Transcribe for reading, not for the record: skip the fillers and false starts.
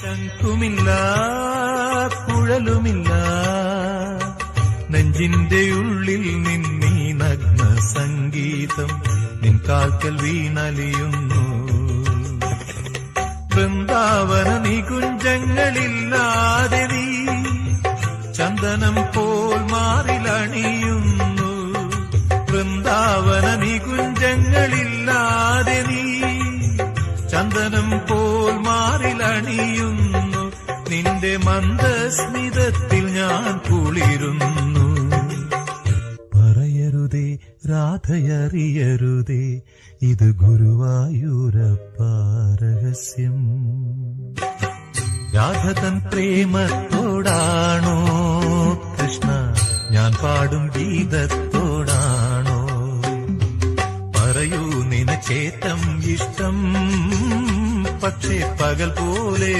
ശംഖുമില്ല കുഴലുമില്ല നെഞ്ചിന്റെ ഉള്ളിൽ നിന്നീ നഗ്ന സംഗീതം നിൻ കാൽക്കൽ വീണലിയുന്നു. വൃന്ദാവന നികുഞ്ചങ്ങളില്ലാതെ നീ ചന്ദനം പോൽ മാറിലണിയുന്നു. വൃന്ദാവന നികുഞ്ചങ്ങളില്ലാതെ നീ ചന്ദനം പോൽ മാറിലണിയുന്നു. നിന്റെ മന്ദസ്മിതത്തിൽ ഞാൻ കുളിരുന്നു. പറയരുതേ രാധയറിയരുതേ ഇത് ഗുരുവായൂരപ്പ രഹസ്യം. രാധ തൻ പ്രേമത്തോടാണോ കൃഷ്ണ ഞാൻ പാടും ഗീതത്തോടാണോ? പറയൂ നിനച്ചേറ്റം ഇഷ്ടം പക്ഷേ പകൽ പോലെ